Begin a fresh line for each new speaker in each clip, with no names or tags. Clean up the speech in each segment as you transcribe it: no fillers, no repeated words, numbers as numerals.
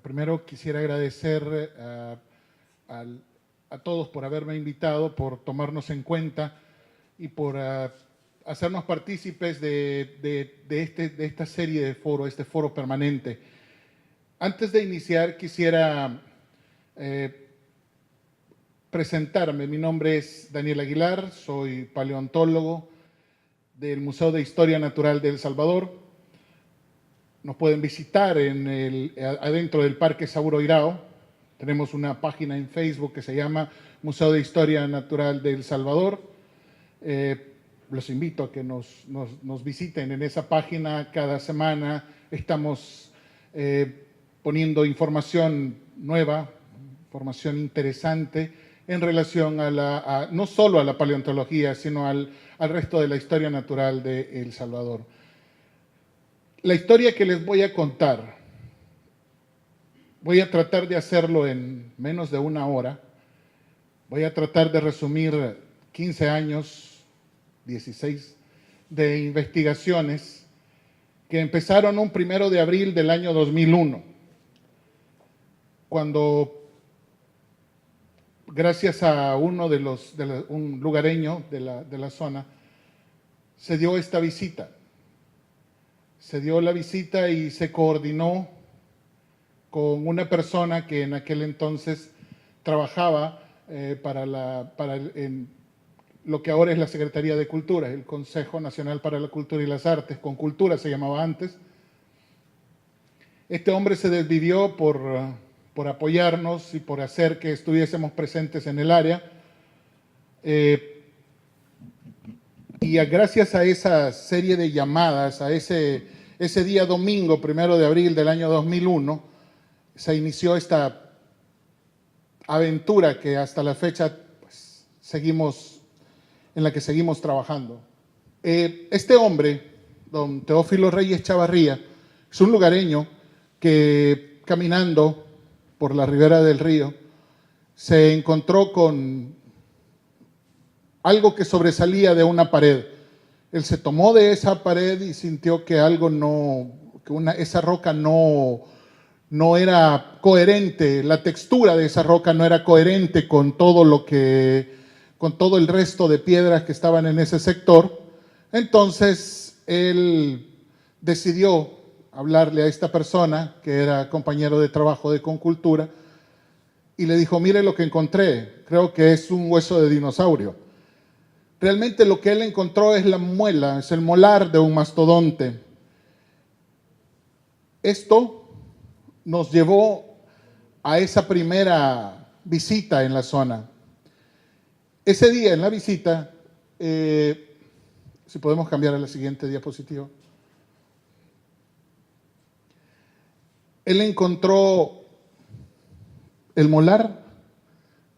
Primero quisiera agradecer a todos por haberme invitado, por tomarnos en cuenta y por hacernos partícipes de esta serie de foro, este foro permanente. Antes de iniciar quisiera presentarme. Mi nombre es Daniel Aguilar, soy paleontólogo del Museo de Historia Natural de El Salvador. Nos pueden visitar adentro del Parque Sauro Irao. Tenemos una página en Facebook que se llama Museo de Historia Natural de El Salvador. Los invito a que nos visiten en esa página. Cada semana estamos poniendo información nueva, información interesante en relación no solo a la paleontología, sino al resto de la historia natural de El Salvador. La historia que les voy a contar, voy a tratar de hacerlo en menos de una hora. Voy a tratar de resumir 15 años, 16, de investigaciones que empezaron un 1 de abril del año 2001, cuando, gracias a un lugareño de la zona, se dio esta visita. Se dio la visita y se coordinó con una persona que en aquel entonces trabajaba en lo que ahora es la Secretaría de Cultura, el Consejo Nacional para la Cultura y las Artes, Concultura se llamaba antes. Este hombre se desvivió por apoyarnos y por hacer que estuviésemos presentes en el área. Y gracias a esa serie de llamadas, a ese día domingo, 1 de abril del año 2001, se inició esta aventura que hasta la fecha pues, en la que seguimos trabajando. Este hombre, don Teófilo Reyes Chavarría, es un lugareño que caminando por la ribera del río se encontró con algo que sobresalía de una pared. Él se tomó de esa pared y sintió que esa roca no era coherente, la textura de esa roca no era coherente con todo el resto de piedras que estaban en ese sector. Entonces, él decidió hablarle a esta persona, que era compañero de trabajo de Concultura, y le dijo, mire lo que encontré, creo que es un hueso de dinosaurio. Realmente lo que él encontró es la muela, es el molar de un mastodonte. Esto nos llevó a esa primera visita en la zona. Ese día en la visita, si podemos cambiar a la siguiente diapositiva, él encontró el molar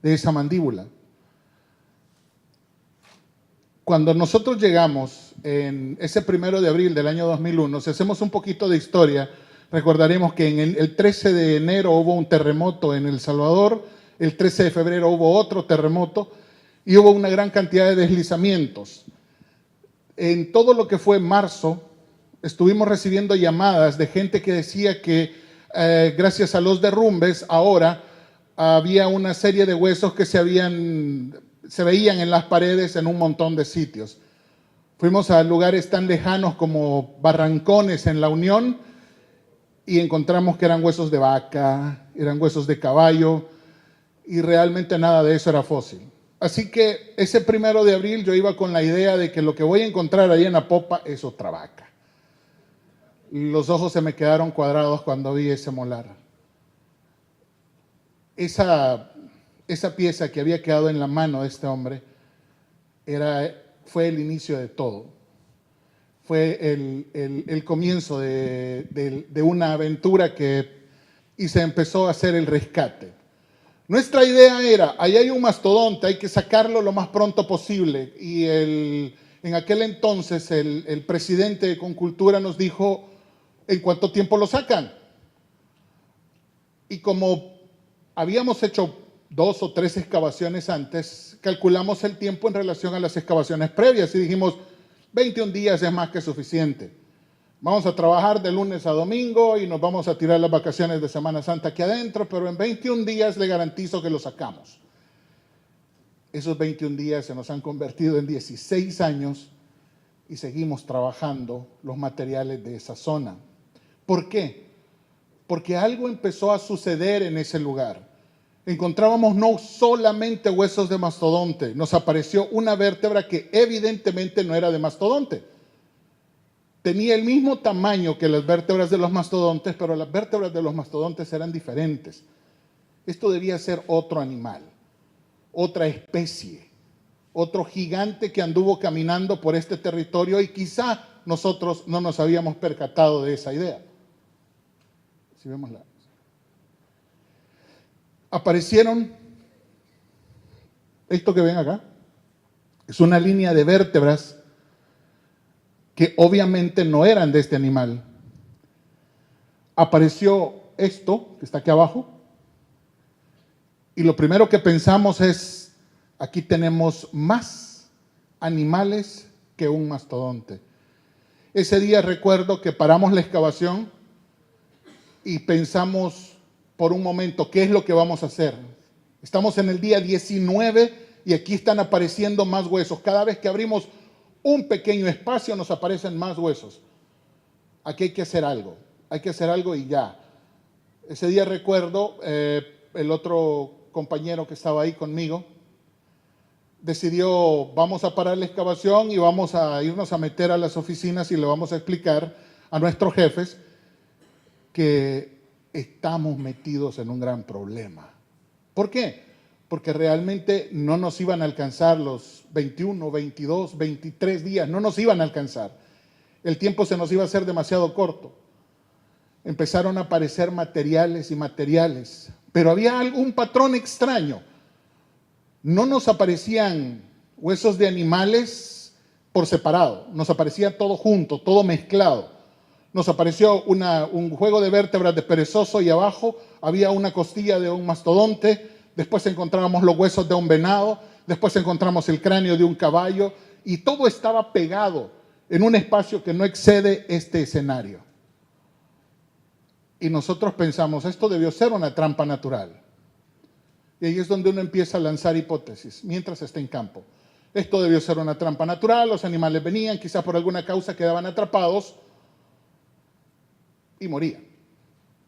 de esa mandíbula. Cuando nosotros llegamos en ese 1 de abril del año 2001, si hacemos un poquito de historia, recordaremos que en el 13 de enero hubo un terremoto en El Salvador, el 13 de febrero hubo otro terremoto y hubo una gran cantidad de deslizamientos. En todo lo que fue marzo, estuvimos recibiendo llamadas de gente que decía que gracias a los derrumbes ahora había una serie de huesos que se veían en las paredes en un montón de sitios. Fuimos a lugares tan lejanos como Barrancones en La Unión y encontramos que eran huesos de vaca, eran huesos de caballo y realmente nada de eso era fósil. Así que ese 1 de abril yo iba con la idea de que lo que voy a encontrar ahí en la popa es otra vaca. Los ojos se me quedaron cuadrados cuando vi ese molar. Esa pieza que había quedado en la mano de este hombre fue el inicio de todo. Fue el comienzo de una aventura y se empezó a hacer el rescate. Nuestra idea era, ahí hay un mastodonte, hay que sacarlo lo más pronto posible. Y en aquel entonces el presidente de Concultura nos dijo, ¿en cuánto tiempo lo sacan? Y como habíamos hecho 2 o 3 excavaciones antes, calculamos el tiempo en relación a las excavaciones previas y dijimos, 21 días es más que suficiente. Vamos a trabajar de lunes a domingo y nos vamos a tirar las vacaciones de Semana Santa aquí adentro, pero en 21 días le garantizo que lo sacamos. Esos 21 días se nos han convertido en 16 años y seguimos trabajando los materiales de esa zona. ¿Por qué? Porque algo empezó a suceder en ese lugar. Encontrábamos no solamente huesos de mastodonte, nos apareció una vértebra que evidentemente no era de mastodonte. Tenía el mismo tamaño que las vértebras de los mastodontes, pero las vértebras de los mastodontes eran diferentes. Esto debía ser otro animal, otra especie, otro gigante que anduvo caminando por este territorio y quizá nosotros no nos habíamos percatado de esa idea. Si vemos aparecieron, esto que ven acá, es una línea de vértebras que obviamente no eran de este animal. Apareció esto, que está aquí abajo, y lo primero que pensamos es, aquí tenemos más animales que un mastodonte. Ese día recuerdo que paramos la excavación y pensamos por un momento, ¿qué es lo que vamos a hacer? Estamos en el día 19 y aquí están apareciendo más huesos. Cada vez que abrimos un pequeño espacio nos aparecen más huesos. Aquí hay que hacer algo y ya. Ese día recuerdo, el otro compañero que estaba ahí conmigo decidió, vamos a parar la excavación y vamos a irnos a meter a las oficinas y le vamos a explicar a nuestros jefes que estamos metidos en un gran problema. ¿Por qué? Porque realmente no nos iban a alcanzar los 21, 22, 23 días, no nos iban a alcanzar. El tiempo se nos iba a hacer demasiado corto. Empezaron a aparecer materiales y materiales, pero había algún patrón extraño. No nos aparecían huesos de animales por separado, nos aparecía todo junto, todo mezclado. Nos apareció un juego de vértebras de perezoso y abajo había una costilla de un mastodonte, después encontrábamos los huesos de un venado, después encontramos el cráneo de un caballo y todo estaba pegado en un espacio que no excede este escenario. Y nosotros pensamos, esto debió ser una trampa natural. Y ahí es donde uno empieza a lanzar hipótesis, mientras está en campo. Esto debió ser una trampa natural, los animales venían, quizás por alguna causa quedaban atrapados y morían.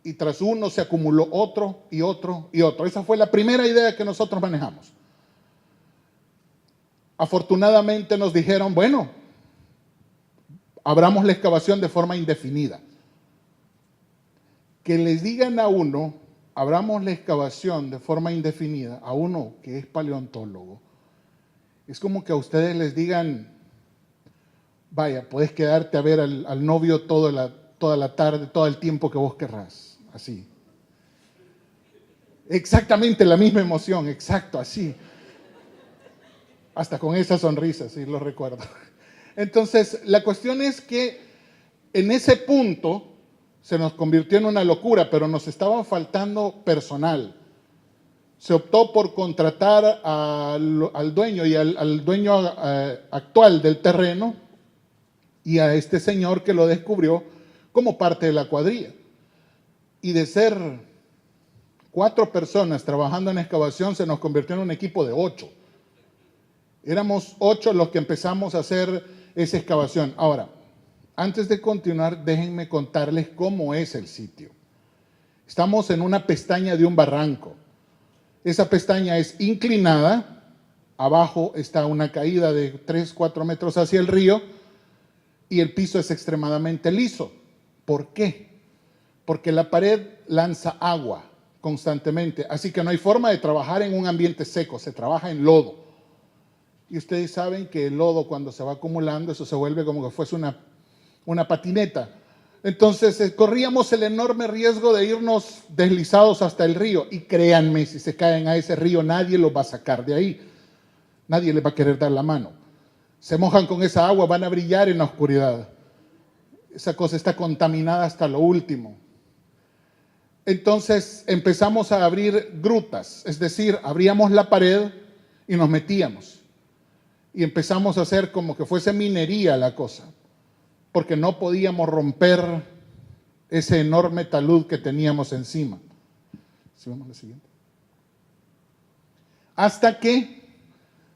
Y tras uno se acumuló otro y otro y otro. Esa fue la primera idea que nosotros manejamos. Afortunadamente nos dijeron, bueno, abramos la excavación de forma indefinida. Que les digan a uno, abramos la excavación de forma indefinida, a uno que es paleontólogo, es como que a ustedes les digan, vaya, puedes quedarte a ver al novio toda la tarde, todo el tiempo que vos querrás, así. Exactamente la misma emoción, exacto, así. Hasta con esa sonrisa, sí, lo recuerdo. Entonces, la cuestión es que en ese punto se nos convirtió en una locura, pero nos estaba faltando personal. Se optó por contratar al dueño y al dueño actual del terreno y a este señor que lo descubrió como parte de la cuadrilla. Y de ser 4 personas trabajando en excavación, se nos convirtió en un equipo de 8. Éramos 8 los que empezamos a hacer esa excavación. Ahora, antes de continuar, déjenme contarles cómo es el sitio. Estamos en una pestaña de un barranco. Esa pestaña es inclinada, abajo está una caída de 3, 4 metros hacia el río y el piso es extremadamente liso. ¿Por qué? Porque la pared lanza agua constantemente, así que no hay forma de trabajar en un ambiente seco, se trabaja en lodo. Y ustedes saben que el lodo cuando se va acumulando, eso se vuelve como que fuese una patineta. Entonces corríamos el enorme riesgo de irnos deslizados hasta el río. Y créanme, si se caen a ese río, nadie los va a sacar de ahí. Nadie les va a querer dar la mano. Se mojan con esa agua, van a brillar en la oscuridad. Esa cosa está contaminada hasta lo último. Entonces empezamos a abrir grutas, es decir, abríamos la pared y nos metíamos. Y empezamos a hacer como que fuese minería la cosa, porque no podíamos romper ese enorme talud que teníamos encima. ¿Sí vamos a la siguiente? Hasta que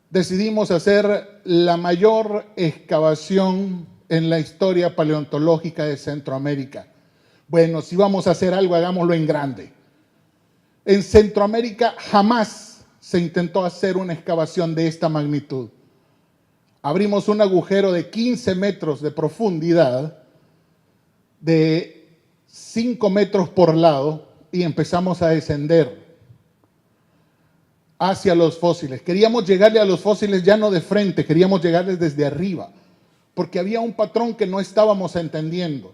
decidimos hacer la mayor excavación en la historia paleontológica de Centroamérica. Bueno, si vamos a hacer algo, hagámoslo en grande. En Centroamérica jamás se intentó hacer una excavación de esta magnitud. Abrimos un agujero de 15 metros de profundidad, de 5 metros por lado, y empezamos a descender hacia los fósiles. Queríamos llegarle a los fósiles ya no de frente, queríamos llegarles desde arriba, porque había un patrón que no estábamos entendiendo.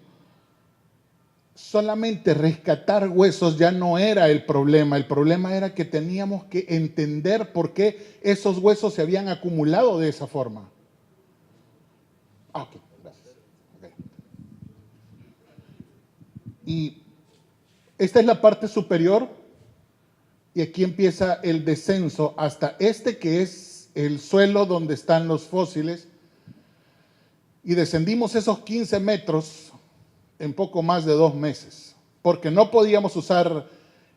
Solamente rescatar huesos ya no era el problema era que teníamos que entender por qué esos huesos se habían acumulado de esa forma. Ok, gracias. Okay. Y esta es la parte superior y aquí empieza el descenso hasta este que es el suelo donde están los fósiles y descendimos esos 15 metros en poco más de 2 meses, porque no podíamos usar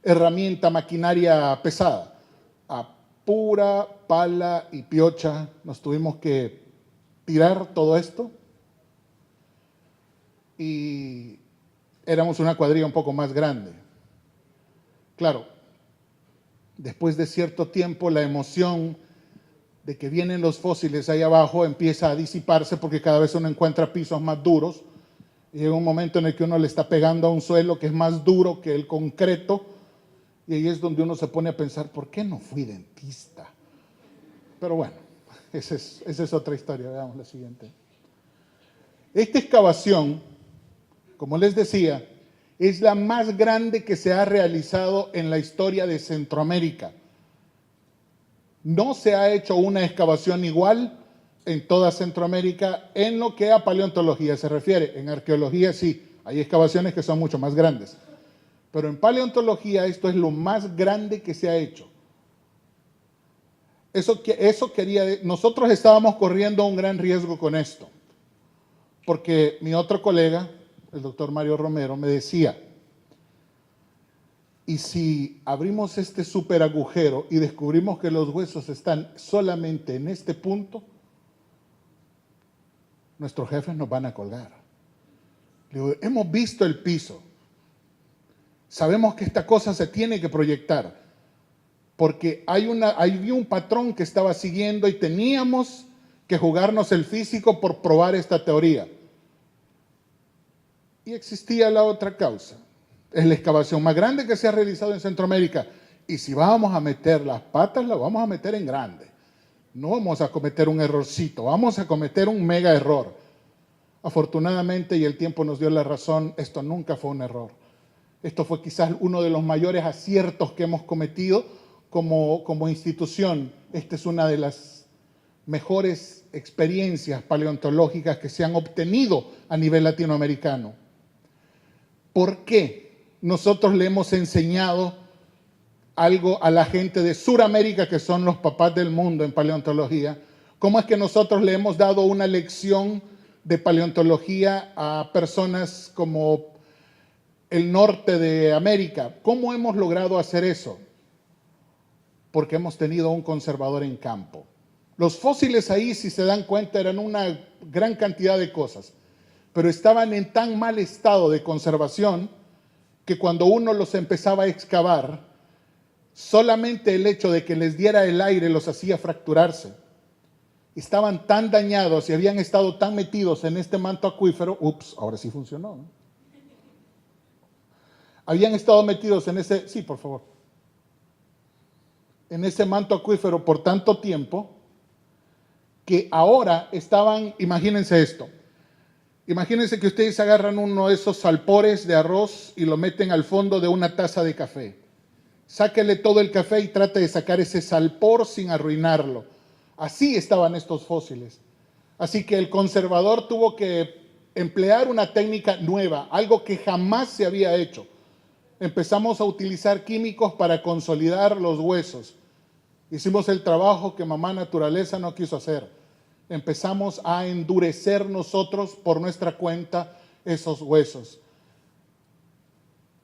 herramienta, maquinaria pesada. A pura pala y piocha nos tuvimos que tirar todo esto y éramos una cuadrilla un poco más grande. Claro, después de cierto tiempo la emoción de que vienen los fósiles ahí abajo empieza a disiparse porque cada vez uno encuentra pisos más duros. Llega un momento en el que uno le está pegando a un suelo que es más duro que el concreto y ahí es donde uno se pone a pensar, ¿por qué no fui dentista? Pero bueno, esa es otra historia. Veamos la siguiente. Esta excavación, como les decía, es la más grande que se ha realizado en la historia de Centroamérica. No se ha hecho una excavación igual en toda Centroamérica en lo que a paleontología se refiere. En arqueología sí, hay excavaciones que son mucho más grandes. Pero en paleontología esto es lo más grande que se ha hecho. Nosotros estábamos corriendo un gran riesgo con esto. Porque mi otro colega, el doctor Mario Romero, me decía, ¿y si abrimos este super agujero y descubrimos que los huesos están solamente en este punto? Nuestros jefes nos van a colgar. Le digo, hemos visto el piso. Sabemos que esta cosa se tiene que proyectar. Porque había un patrón que estaba siguiendo y teníamos que jugarnos el físico por probar esta teoría. Y existía la otra causa. Es la excavación más grande que se ha realizado en Centroamérica. Y si vamos a meter las patas, las vamos a meter en grande. No vamos a cometer un errorcito, vamos a cometer un mega error. Afortunadamente, y el tiempo nos dio la razón, esto nunca fue un error. Esto fue quizás uno de los mayores aciertos que hemos cometido como institución. Esta es una de las mejores experiencias paleontológicas que se han obtenido a nivel latinoamericano. ¿Por qué nosotros le hemos enseñado algo a la gente de Sudamérica, que son los papás del mundo en paleontología? ¿Cómo es que nosotros le hemos dado una lección de paleontología a personas como el norte de América? ¿Cómo hemos logrado hacer eso? Porque hemos tenido un conservador en campo. Los fósiles ahí, si se dan cuenta, eran una gran cantidad de cosas, pero estaban en tan mal estado de conservación que cuando uno los empezaba a excavar, solamente el hecho de que les diera el aire los hacía fracturarse. Estaban tan dañados y habían estado tan metidos en este manto acuífero, ahora sí funcionó, ¿no? Habían estado metidos en ese, sí, por favor, en ese manto acuífero por tanto tiempo, que ahora estaban, imagínense esto, Imagínense que ustedes agarran uno de esos salpores de arroz y lo meten al fondo de una taza de café. Sáquele todo el café y trate de sacar ese salpor sin arruinarlo. Así estaban estos fósiles. Así que el conservador tuvo que emplear una técnica nueva, algo que jamás se había hecho. Empezamos a utilizar químicos para consolidar los huesos. Hicimos el trabajo que mamá naturaleza no quiso hacer. Empezamos a endurecer nosotros por nuestra cuenta esos huesos.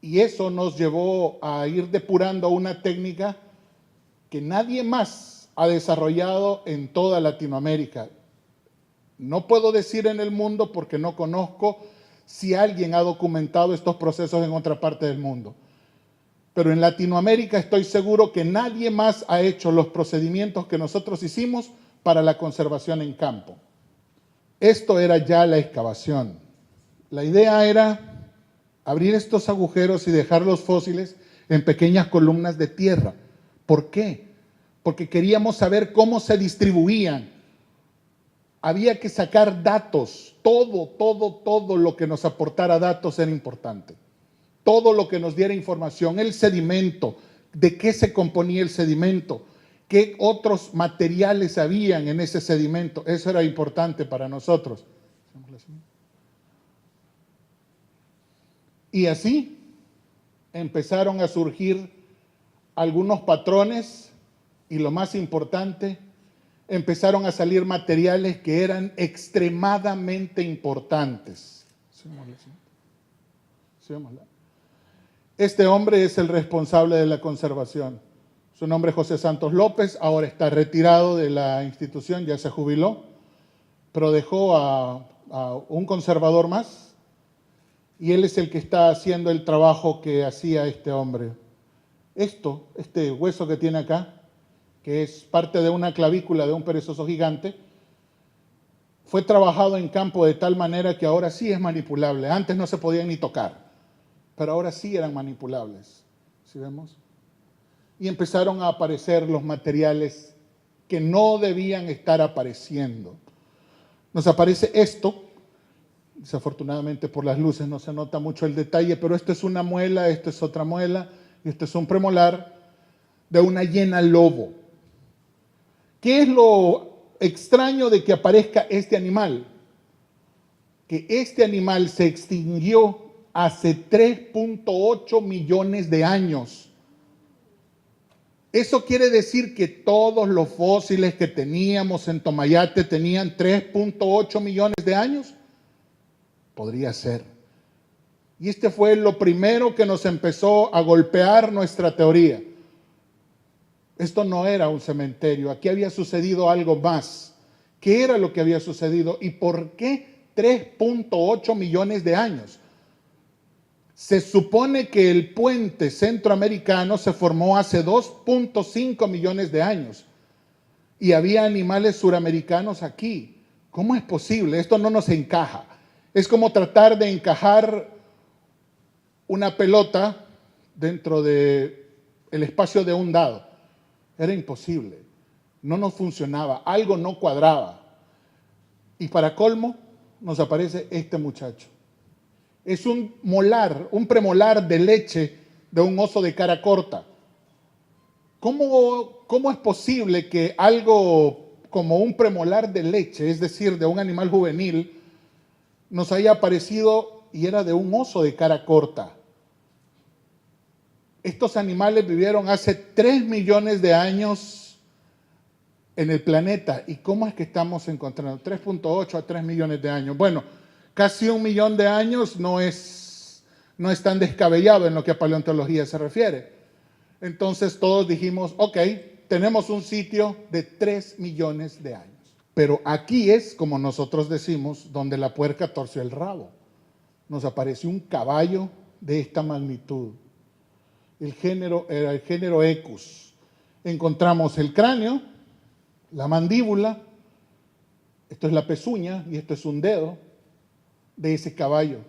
Y eso nos llevó a ir depurando una técnica que nadie más ha desarrollado en toda Latinoamérica. No puedo decir en el mundo porque no conozco si alguien ha documentado estos procesos en otra parte del mundo. Pero en Latinoamérica estoy seguro que nadie más ha hecho los procedimientos que nosotros hicimos para la conservación en campo. Esto era ya la excavación. La idea era abrir estos agujeros y dejar los fósiles en pequeñas columnas de tierra. ¿Por qué? Porque queríamos saber cómo se distribuían. Había que sacar datos. Todo lo que nos aportara datos era importante. Todo lo que nos diera información. El sedimento, de qué se componía el sedimento, qué otros materiales habían en ese sedimento. Eso era importante para nosotros. Y así empezaron a surgir algunos patrones y lo más importante, empezaron a salir materiales que eran extremadamente importantes. Este hombre es el responsable de la conservación. Su nombre es José Santos López, ahora está retirado de la institución, ya se jubiló, pero dejó a un conservador más. Y él es el que está haciendo el trabajo que hacía este hombre. Este hueso que tiene acá, que es parte de una clavícula de un perezoso gigante, fue trabajado en campo de tal manera que ahora sí es manipulable. Antes no se podían ni tocar, pero ahora sí eran manipulables. ¿Sí vemos? Y empezaron a aparecer los materiales que no debían estar apareciendo. Nos aparece esto. Desafortunadamente por las luces no se nota mucho el detalle, pero esto es una muela, esto es otra muela, y esto es un premolar de una hiena lobo. ¿Qué es lo extraño de que aparezca este animal? Que este animal se extinguió hace 3.8 millones de años. ¿Eso quiere decir que todos los fósiles que teníamos en Tomayate tenían 3.8 millones de años? Podría ser. Y este fue lo primero que nos empezó a golpear nuestra teoría. Esto no era un cementerio, aquí había sucedido algo más. ¿Qué era lo que había sucedido y por qué 3.8 millones de años? Se supone que el puente centroamericano se formó hace 2.5 millones de años y había animales suramericanos aquí. ¿Cómo es posible? Esto no nos encaja. Es como tratar de encajar una pelota dentro del espacio de un dado. Era imposible. No nos funcionaba. Algo no cuadraba. Y para colmo, nos aparece este muchacho. Es un molar, un premolar de leche de un oso de cara corta. ¿Cómo es posible que algo como un premolar de leche, es decir, de un animal juvenil, nos haya aparecido y era de un oso de cara corta? Estos animales vivieron hace 3 millones de años en el planeta. ¿Y cómo es que estamos encontrando 3.8 a 3 millones de años? Bueno, casi 1 millón de años no es tan descabellado en lo que a paleontología se refiere. Entonces todos dijimos, ok, tenemos un sitio de 3 millones de años. Pero aquí es, como nosotros decimos, donde la puerca torció el rabo. Nos apareció un caballo de esta magnitud. El género era el género Equus. Encontramos el cráneo, la mandíbula, esto es la pezuña y esto es un dedo de ese caballo.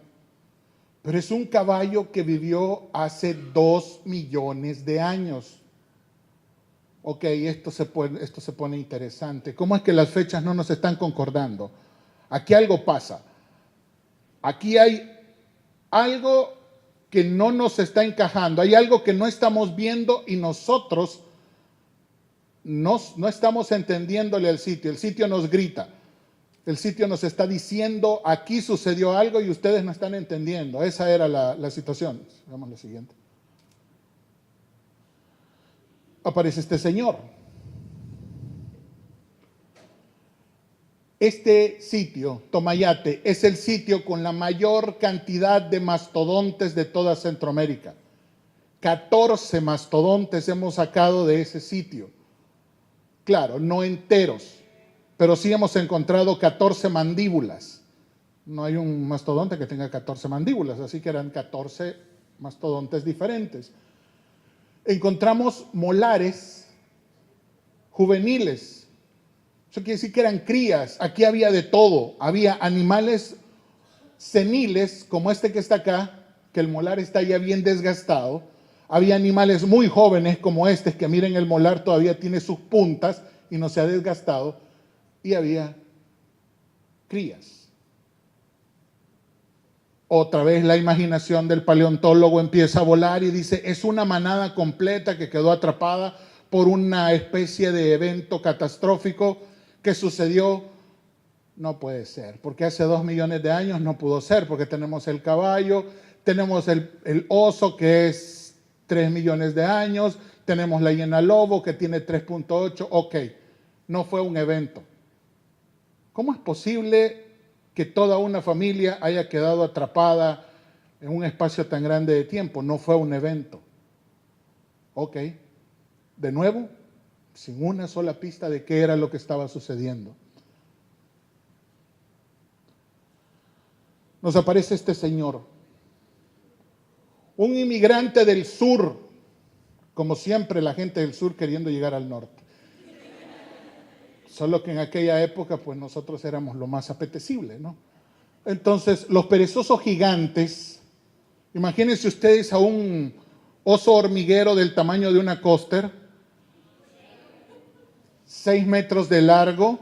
Pero es un caballo que vivió hace 2 millones de años. Ok, esto se pone interesante. ¿Cómo es que las fechas no nos están concordando? Aquí algo pasa. Aquí hay algo que no nos está encajando, hay algo que no estamos viendo y nosotros no estamos entendiéndole al sitio. El sitio nos grita, el sitio nos está diciendo, aquí sucedió algo y ustedes no están entendiendo. Esa era la situación. Vamos a la siguiente. Aparece este señor. Este sitio, Tomayate, es el sitio con la mayor cantidad de mastodontes de toda Centroamérica. 14 mastodontes hemos sacado de ese sitio. Claro, no enteros, pero sí hemos encontrado 14 mandíbulas. No hay un mastodonte que tenga 14 mandíbulas, así que eran 14 mastodontes diferentes. Encontramos molares juveniles. Eso quiere decir que eran crías. Aquí había de todo. Había animales seniles, como este que está acá, que el molar está ya bien desgastado. Había animales muy jóvenes, como este, que miren, el molar todavía tiene sus puntas y no se ha desgastado. Y había crías. Otra vez la imaginación del paleontólogo empieza a volar y dice, es una manada completa que quedó atrapada por una especie de evento catastrófico que sucedió. No puede ser, porque hace 2 millones de años no pudo ser, porque tenemos el caballo, tenemos el oso que es 3 millones de años, tenemos la hiena lobo que tiene 3.8, ok, no fue un evento. ¿Cómo es posible que toda una familia haya quedado atrapada en un espacio tan grande de tiempo? No fue un evento. Ok, de nuevo, sin una sola pista de qué era lo que estaba sucediendo. Nos aparece este señor, un inmigrante del sur, como siempre la gente del sur queriendo llegar al norte. Solo que en aquella época, pues nosotros éramos lo más apetecible, ¿no? Entonces, los perezosos gigantes, imagínense ustedes a un oso hormiguero del tamaño de una coster, 6 metros de largo,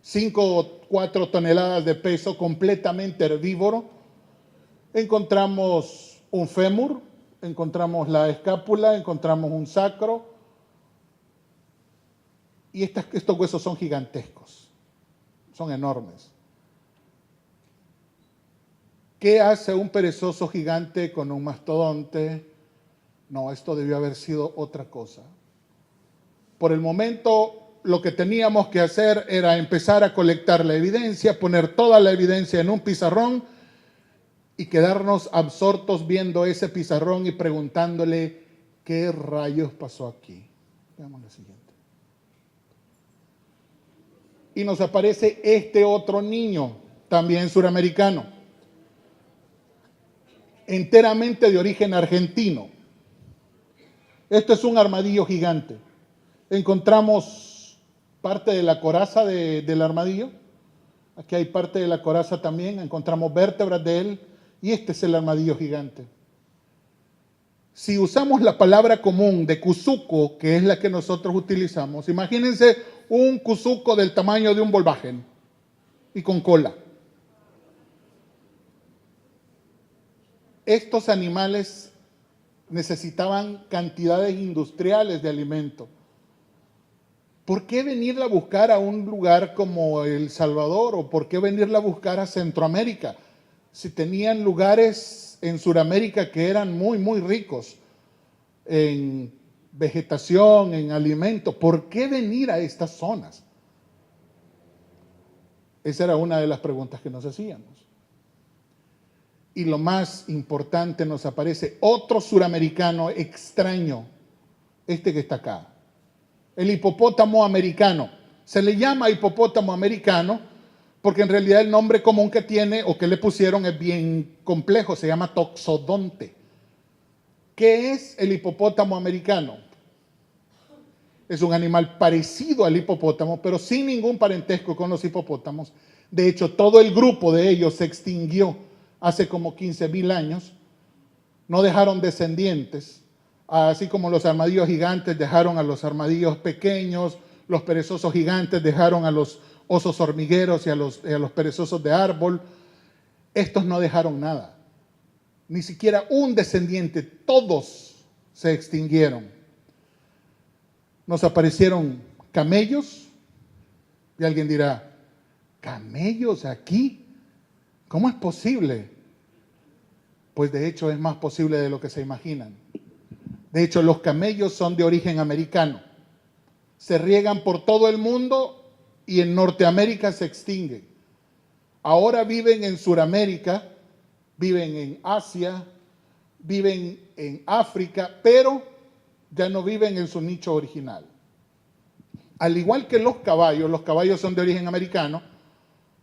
5 o 4 toneladas de peso, completamente herbívoro. Encontramos un fémur, encontramos la escápula, encontramos un sacro, y estos huesos son gigantescos, son enormes. ¿Qué hace un perezoso gigante con un mastodonte? No, esto debió haber sido otra cosa. Por el momento, lo que teníamos que hacer era empezar a colectar la evidencia, poner toda la evidencia en un pizarrón y quedarnos absortos viendo ese pizarrón y preguntándole qué rayos pasó aquí. Veamos la siguiente. Y nos aparece este otro niño, también suramericano, enteramente de origen argentino. Esto es un armadillo gigante. Encontramos parte de la coraza del armadillo. Aquí hay parte de la coraza también. Encontramos vértebras de él. Y este es el armadillo gigante. Si usamos la palabra común de cuzuco, que es la que nosotros utilizamos, imagínense un cuzuco del tamaño de un Volkswagen y con cola. Estos animales necesitaban cantidades industriales de alimento. ¿Por qué venirla a buscar a un lugar como El Salvador o por qué venirla a buscar a Centroamérica? Si tenían lugares en Sudamérica que eran muy, muy ricos en vegetación, en alimento, ¿por qué venir a estas zonas? Esa era una de las preguntas que nos hacíamos. Y lo más importante, nos aparece otro suramericano extraño, este que está acá. El hipopótamo americano. Se le llama hipopótamo americano porque en realidad el nombre común que tiene o que le pusieron es bien complejo, se llama toxodonte. ¿Qué es el hipopótamo americano? Es un animal parecido al hipopótamo, pero sin ningún parentesco con los hipopótamos. De hecho, todo el grupo de ellos se extinguió hace como 15,000 años. No dejaron descendientes. Así como los armadillos gigantes dejaron a los armadillos pequeños, los perezosos gigantes dejaron a los osos hormigueros y a los perezosos de árbol. Estos no dejaron nada, ni siquiera un descendiente, todos se extinguieron. Nos aparecieron camellos, y alguien dirá, ¿camellos aquí? ¿Cómo es posible? Pues de hecho es más posible de lo que se imaginan. De hecho, los camellos son de origen americano. Se riegan por todo el mundo y en Norteamérica se extinguen. Ahora viven en Sudamérica, viven en Asia, viven en África, pero ya no viven en su nicho original. Al igual que los caballos son de origen americano,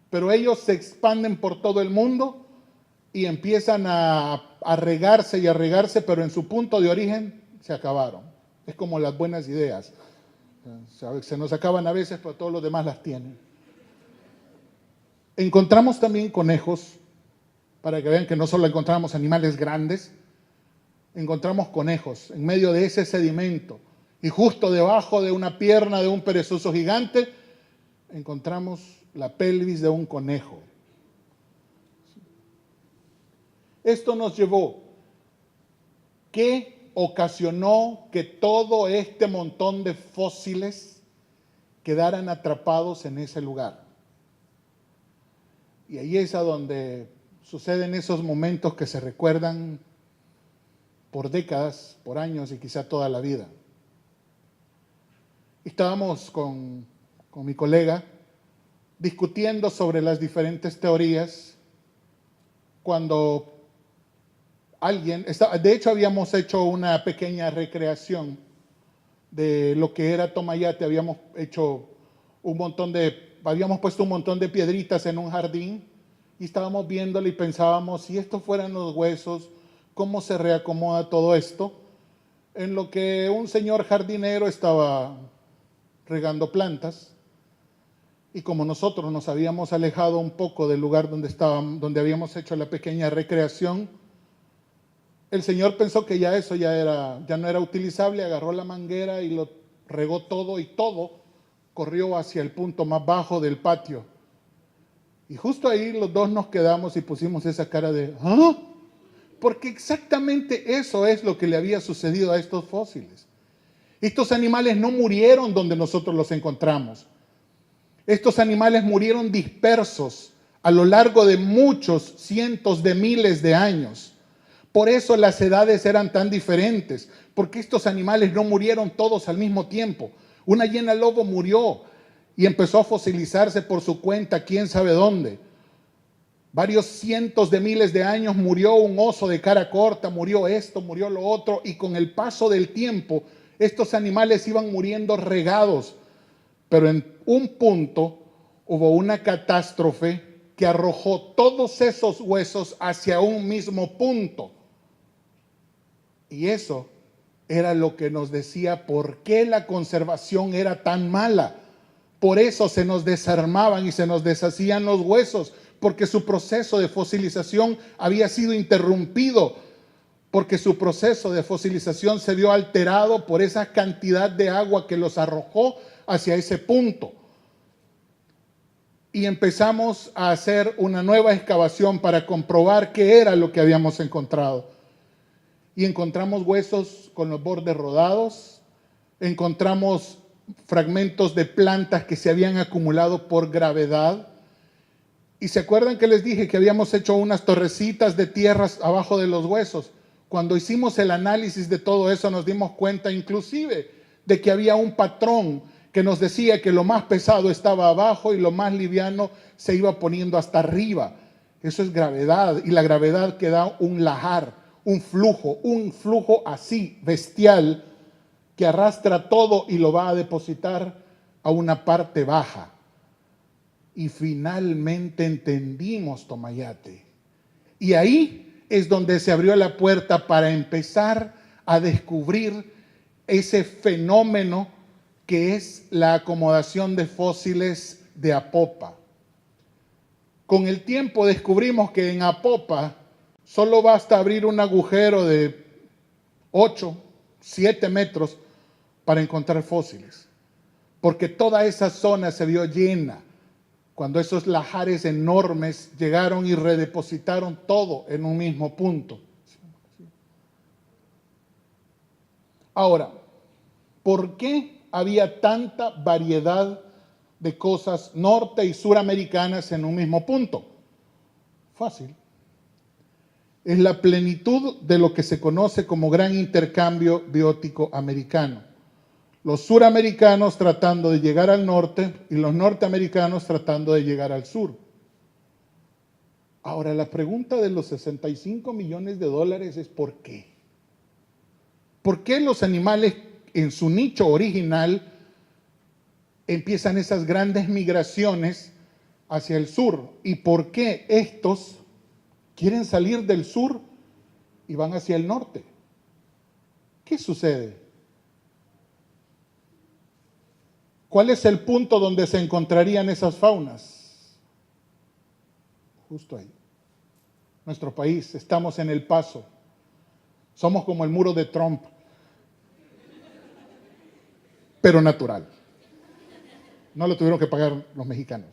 pero ellos se expanden por todo el mundo y empiezan a regarse y a regarse, pero en su punto de origen se acabaron. Es como las buenas ideas. Se nos acaban a veces, pero todos los demás las tienen. Encontramos también conejos, para que vean que no solo encontramos animales grandes, encontramos conejos en medio de ese sedimento. Y justo debajo de una pierna de un perezoso gigante, encontramos la pelvis de un conejo. Esto nos llevó, ¿qué ocasionó que todo este montón de fósiles quedaran atrapados en ese lugar? Y ahí es a donde suceden esos momentos que se recuerdan por décadas, por años y quizá toda la vida. Estábamos con mi colega discutiendo sobre las diferentes teorías cuando de hecho habíamos hecho una pequeña recreación de lo que era Tomayate, habíamos puesto un montón de piedritas en un jardín y estábamos viéndolo y pensábamos, si estos fueran los huesos, ¿cómo se reacomoda todo esto? En lo que un señor jardinero estaba regando plantas y como nosotros nos habíamos alejado un poco del lugar donde habíamos hecho la pequeña recreación, el señor pensó que ya eso ya no era utilizable, agarró la manguera y lo regó todo y todo corrió hacia el punto más bajo del patio. Y justo ahí los dos nos quedamos y pusimos esa cara de ¿ah? Porque exactamente eso es lo que le había sucedido a estos fósiles. Estos animales no murieron donde nosotros los encontramos. Estos animales murieron dispersos a lo largo de muchos cientos de miles de años. Por eso las edades eran tan diferentes, porque estos animales no murieron todos al mismo tiempo. Una hiena lobo murió y empezó a fosilizarse por su cuenta, quién sabe dónde. Varios cientos de miles de años murió un oso de cara corta, murió esto, murió lo otro, y con el paso del tiempo, estos animales iban muriendo regados. Pero en un punto hubo una catástrofe que arrojó todos esos huesos hacia un mismo punto. Y eso era lo que nos decía por qué la conservación era tan mala. Por eso se nos desarmaban y se nos deshacían los huesos, porque su proceso de fosilización había sido interrumpido, porque su proceso de fosilización se vio alterado por esa cantidad de agua que los arrojó hacia ese punto. Y empezamos a hacer una nueva excavación para comprobar qué era lo que habíamos encontrado. Y encontramos huesos con los bordes rodados, encontramos fragmentos de plantas que se habían acumulado por gravedad. Y se acuerdan que les dije que habíamos hecho unas torrecitas de tierras abajo de los huesos. Cuando hicimos el análisis de todo eso nos dimos cuenta inclusive de que había un patrón que nos decía que lo más pesado estaba abajo y lo más liviano se iba poniendo hasta arriba. Eso es gravedad, y la gravedad que da un lajar, un flujo así bestial que arrastra todo y lo va a depositar a una parte baja. Y finalmente entendimos Tomayate. Y ahí es donde se abrió la puerta para empezar a descubrir ese fenómeno que es la acomodación de fósiles de Apopa. Con el tiempo descubrimos que en Apopa solo basta abrir un agujero de 8, 7 metros para encontrar fósiles, porque toda esa zona se vio llena cuando esos lahares enormes llegaron y redepositaron todo en un mismo punto. Ahora, ¿por qué había tanta variedad de cosas norte y suramericanas en un mismo punto? Fácil. Es la plenitud de lo que se conoce como gran intercambio biótico americano. Los suramericanos tratando de llegar al norte y los norteamericanos tratando de llegar al sur. Ahora, la pregunta de los 65 millones de dólares es ¿por qué? ¿Por qué los animales en su nicho original empiezan esas grandes migraciones hacia el sur? ¿Y por qué estos quieren salir del sur y van hacia el norte? ¿Qué sucede? ¿Cuál es el punto donde se encontrarían esas faunas? Justo ahí. Nuestro país, estamos en El Paso. Somos como el muro de Trump, pero natural. No lo tuvieron que pagar los mexicanos.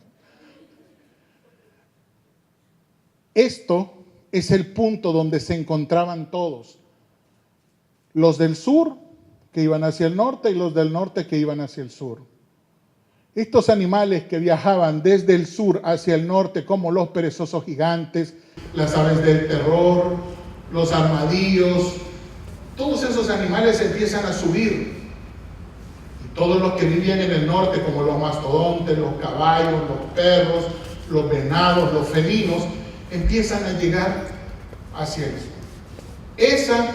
Esto es el punto donde se encontraban todos. Los del sur que iban hacia el norte y los del norte que iban hacia el sur. Estos animales que viajaban desde el sur hacia el norte, como los perezosos gigantes, las aves del terror, los armadillos, todos esos animales empiezan a subir. Y todos los que vivían en el norte, como los mastodontes, los caballos, los perros, los venados, los felinos, empiezan a llegar hacia el sur. Esa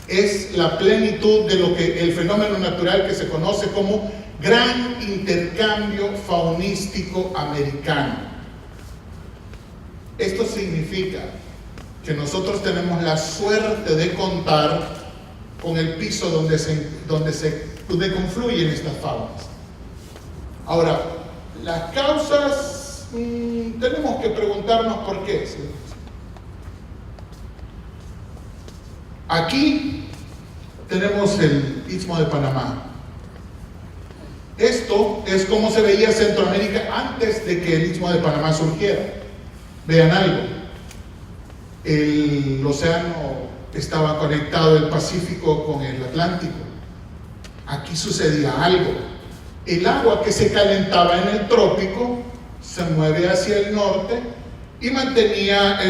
es la plenitud de lo que el fenómeno natural que se conoce como gran intercambio faunístico americano. Esto significa que nosotros tenemos la suerte de contar con el piso donde confluyen estas faunas. Ahora, las causas, tenemos que preguntarnos por qué. ¿Sí? Aquí tenemos el Istmo de Panamá. Esto es como se veía Centroamérica antes de que el Istmo de Panamá surgiera. Vean algo. El océano estaba conectado, el Pacífico con el Atlántico. Aquí sucedía algo. El agua que se calentaba en el trópico se mueve hacia el norte y mantenía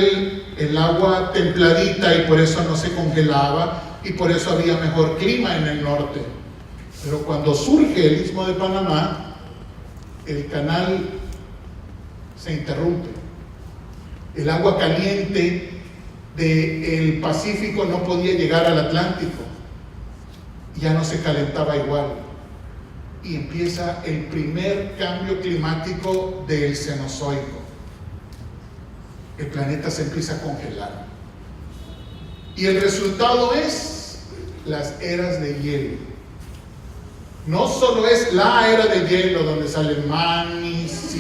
el agua templadita y por eso no se congelaba y por eso había mejor clima en el norte. Pero cuando surge el Istmo de Panamá, el canal se interrumpe. El agua caliente del Pacífico no podía llegar al Atlántico. Ya no se calentaba igual. Y empieza el primer cambio climático del Cenozoico. El planeta se empieza a congelar. Y el resultado es las eras de hielo. No solo es la era de hielo donde salen manis,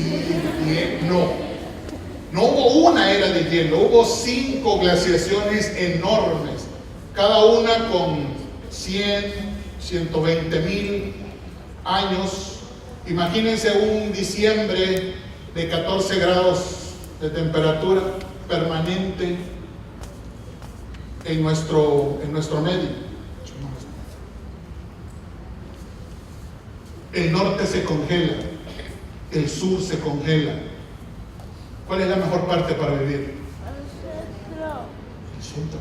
no hubo una era de hielo, hubo 5 glaciaciones enormes, cada una con 100, 120 mil años. Imagínense un diciembre de 14 grados de temperatura permanente en nuestro medio. El norte se congela, el sur se congela. ¿Cuál es la mejor parte para vivir? El centro.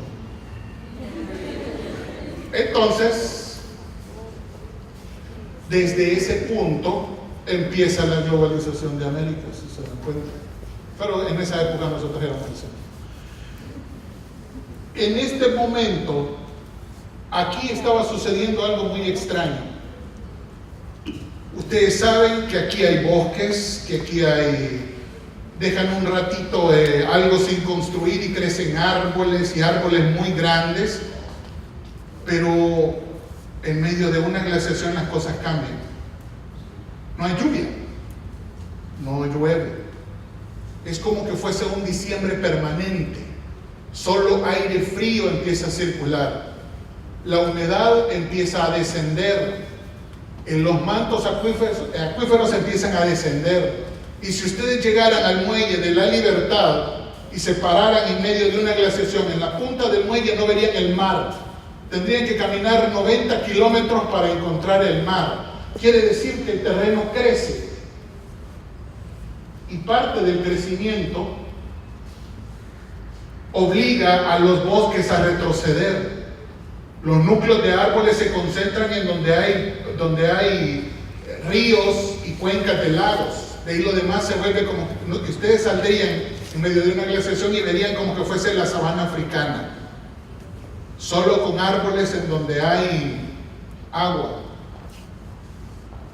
Entonces, desde ese punto empieza la globalización de América, si se dan cuenta. Pero en esa época nosotros éramos el centro. En este momento, aquí estaba sucediendo algo muy extraño. Ustedes saben que aquí hay bosques, que aquí dejan un ratito algo sin construir y crecen árboles y árboles muy grandes, pero en medio de una glaciación las cosas cambian. No hay lluvia, no llueve. Es como que fuese un diciembre permanente. Solo aire frío empieza a circular. La humedad empieza a descender. Los mantos acuíferos empiezan a descender. Y si ustedes llegaran al muelle de la Libertad y se pararan en medio de una glaciación, en la punta del muelle no verían el mar. Tendrían que caminar 90 kilómetros para encontrar el mar. Quiere decir que el terreno crece. Y parte del crecimiento obliga a los bosques a retroceder. Los núcleos de árboles se concentran en donde hay ríos y cuencas de lagos. De ahí lo demás se vuelve como que ustedes saldrían en medio de una glaciación y verían como que fuese la sabana africana, solo con árboles en donde hay agua,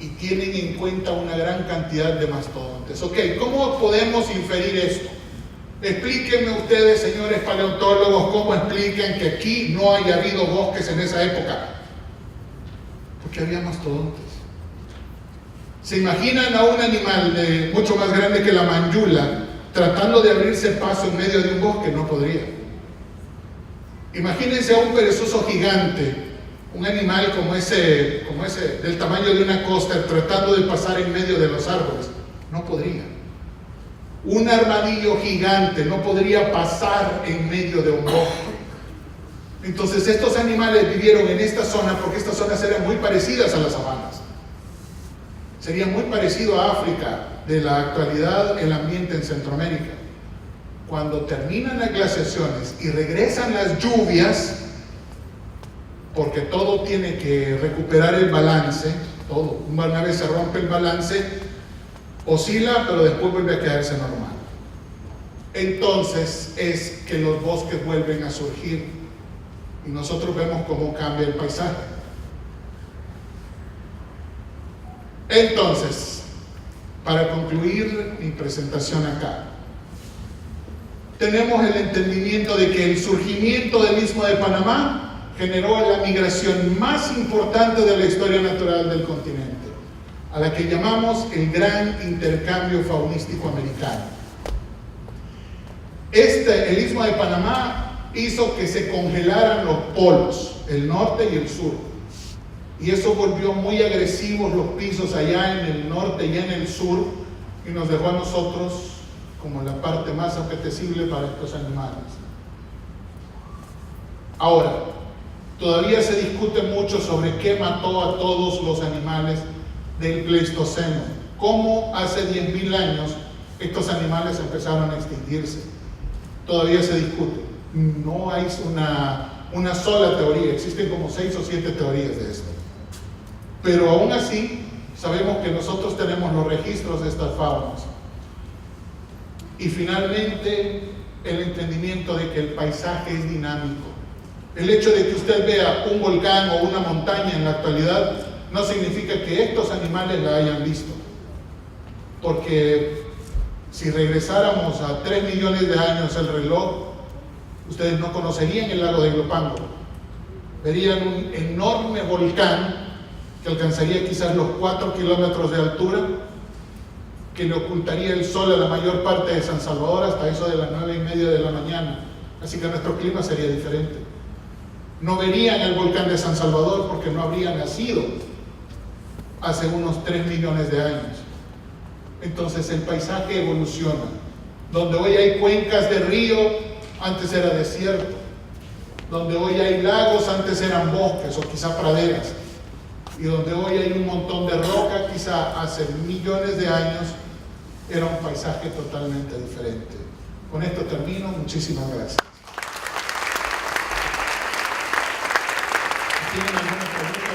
y tienen en cuenta una gran cantidad de mastodontes. Ok, ¿cómo podemos inferir esto? Explíquenme ustedes, señores paleontólogos, cómo explican que aquí no haya habido bosques en esa época. Porque había mastodontes. ¿Se imaginan a un animal mucho más grande que la manjula tratando de abrirse paso en medio de un bosque? No podría. Imagínense a un perezoso gigante, un animal como ese del tamaño de una costa, tratando de pasar en medio de los árboles. No podría. Un armadillo gigante no podría pasar en medio de un bosque. Entonces estos animales vivieron en esta zona porque estas zonas eran muy parecidas a las sabanas. Sería muy parecido a África de la actualidad, el ambiente en Centroamérica. Cuando terminan las glaciaciones y regresan las lluvias, porque todo tiene que recuperar el balance, todo, una vez se rompe el balance, oscila, pero después vuelve a quedarse normal. Entonces es que los bosques vuelven a surgir y nosotros vemos cómo cambia el paisaje. Entonces, para concluir mi presentación acá, tenemos el entendimiento de que el surgimiento del Istmo de Panamá generó la migración más importante de la historia natural del continente, a la que llamamos el Gran Intercambio Faunístico Americano. El Istmo de Panamá hizo que se congelaran los polos, el norte y el sur. Y eso volvió muy agresivos los pisos allá en el norte y en el sur, y nos dejó a nosotros como la parte más apetecible para estos animales. Ahora, todavía se discute mucho sobre qué mató a todos los animales del Pleistoceno. Cómo hace 10.000 años estos animales empezaron a extinguirse. Todavía se discute. No hay una sola teoría, existen como 6 o 7 teorías de esto. Pero aún así, sabemos que nosotros tenemos los registros de estas faunas. Y finalmente, el entendimiento de que el paisaje es dinámico. El hecho de que usted vea un volcán o una montaña en la actualidad no significa que estos animales la hayan visto. Porque si regresáramos a 3 millones de años el reloj, ustedes no conocerían el lago de Ilopango. Verían un enorme volcán que alcanzaría quizás los 4 kilómetros de altura, que le ocultaría el sol a la mayor parte de San Salvador hasta eso de las 9:30 de la mañana. Así que nuestro clima sería diferente. No verían el volcán de San Salvador porque no habría nacido hace unos 3 millones de años. Entonces el paisaje evoluciona. Donde hoy hay cuencas de río, antes era desierto. Donde hoy hay lagos, antes eran bosques o quizá praderas. Y donde hoy hay un montón de roca, quizá hace millones de años era un paisaje totalmente diferente. Con esto termino. Muchísimas gracias. ¿Tienen alguna pregunta?